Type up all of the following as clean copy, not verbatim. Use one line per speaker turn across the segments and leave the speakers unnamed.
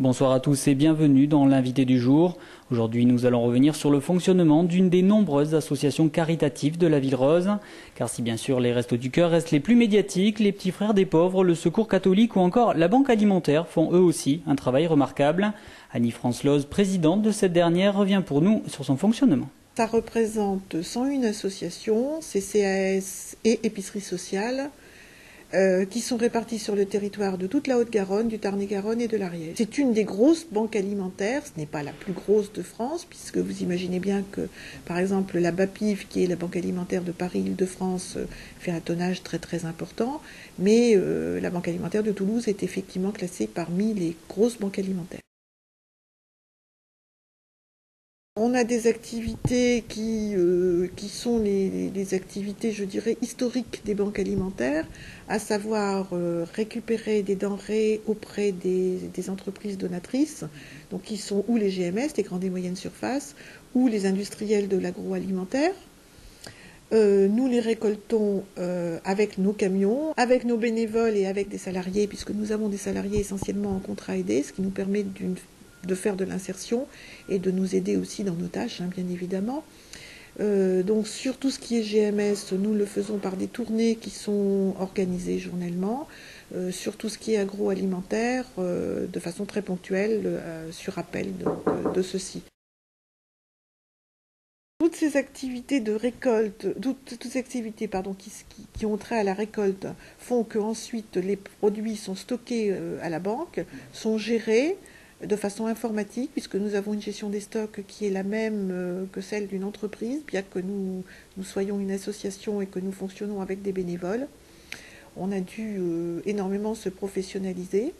Bonsoir à tous et bienvenue dans l'invité du jour. Aujourd'hui, nous allons revenir sur le fonctionnement d'une des nombreuses associations caritatives de la Ville Rose. Car si bien sûr les Restos du Cœur restent les plus médiatiques, les Petits Frères des Pauvres, le Secours catholique ou encore la Banque alimentaire font eux aussi un travail remarquable. Annie-France Loz, présidente de cette dernière, revient pour nous sur son fonctionnement.
Ça représente 101 associations, CCAS et épiceries sociales, qui sont réparties sur le territoire de toute la Haute-Garonne, du Tarn-et-Garonne et de l'Ariège. C'est une des grosses banques alimentaires, ce n'est pas la plus grosse de France, puisque vous imaginez bien que, par exemple, la BAPIV, qui est la Banque alimentaire de Paris-Île-de-France, fait un tonnage très très important, mais la Banque alimentaire de Toulouse est effectivement classée parmi les grosses banques alimentaires. On a des activités qui sont les activités, je dirais, historiques des banques alimentaires, à savoir récupérer des denrées auprès des entreprises donatrices, donc qui sont ou les GMS, les grandes et moyennes surfaces, ou les industriels de l'agroalimentaire. Nous les récoltons avec nos camions, avec nos bénévoles et avec des salariés, puisque nous avons des salariés essentiellement en contrat aidé, ce qui nous permet de faire de l'insertion et de nous aider aussi dans nos tâches, bien évidemment. Donc sur tout ce qui est GMS, nous le faisons par des tournées qui sont organisées journellement. Sur tout ce qui est agroalimentaire, de façon très ponctuelle, sur appel de ceci. Toutes ces activités de récolte, toutes ces activités qui ont trait à la récolte font qu'ensuite les produits sont stockés à la banque, sont gérés de façon informatique, puisque nous avons une gestion des stocks qui est la même que celle d'une entreprise, bien que nous soyons une association et que nous fonctionnons avec des bénévoles. On a dû énormément se professionnaliser.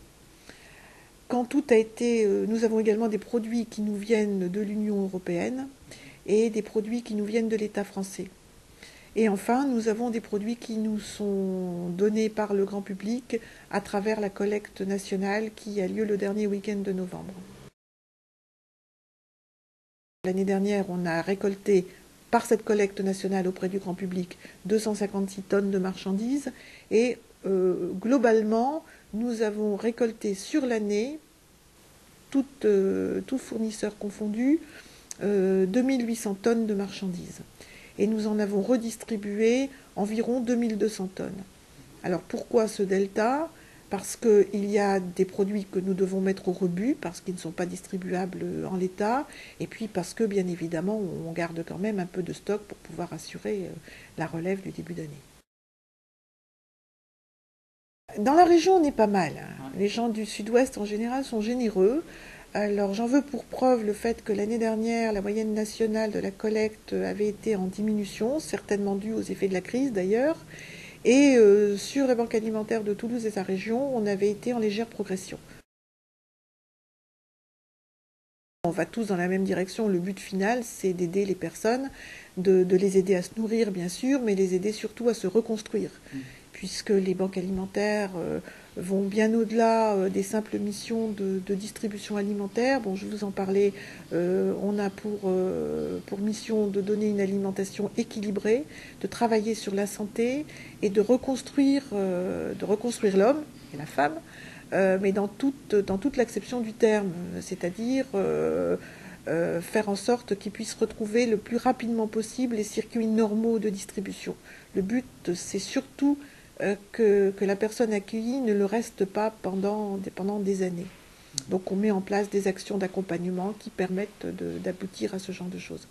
Quand tout a été, nous avons également des produits qui nous viennent de l'Union européenne et des produits qui nous viennent de l'État français. Et enfin, nous avons des produits qui nous sont donnés par le grand public à travers la collecte nationale qui a lieu le dernier week-end de novembre. L'année dernière, on a récolté par cette collecte nationale auprès du grand public 256 tonnes de marchandises et globalement, nous avons récolté sur l'année, tous fournisseurs confondus, 2800 tonnes de marchandises. Et nous en avons redistribué environ 2200 tonnes. Alors pourquoi ce delta? Parce qu'il y a des produits que nous devons mettre au rebut, parce qu'ils ne sont pas distribuables en l'état, et puis parce que, bien évidemment, on garde quand même un peu de stock pour pouvoir assurer la relève du début d'année. Dans la région, on est pas mal. Les gens du sud-ouest, en général, sont généreux. Alors j'en veux pour preuve le fait que l'année dernière, la moyenne nationale de la collecte avait été en diminution, certainement due aux effets de la crise d'ailleurs, et sur la Banque alimentaire de Toulouse et sa région, on avait été en légère progression. On va tous dans la même direction, le but final c'est d'aider les personnes, de les aider à se nourrir bien sûr, mais les aider surtout à se reconstruire, puisque les banques alimentaires vont bien au-delà des simples missions de distribution alimentaire. Bon, je vous en parlais, on a pour mission de donner une alimentation équilibrée, de travailler sur la santé et de reconstruire l'homme et la femme, mais dans toute l'acception du terme, c'est-à-dire faire en sorte qu'ils puissent retrouver le plus rapidement possible les circuits normaux de distribution. Le but, c'est surtout que la personne accueillie ne le reste pas pendant des années. Donc on met en place des actions d'accompagnement qui permettent d'aboutir à ce genre de choses.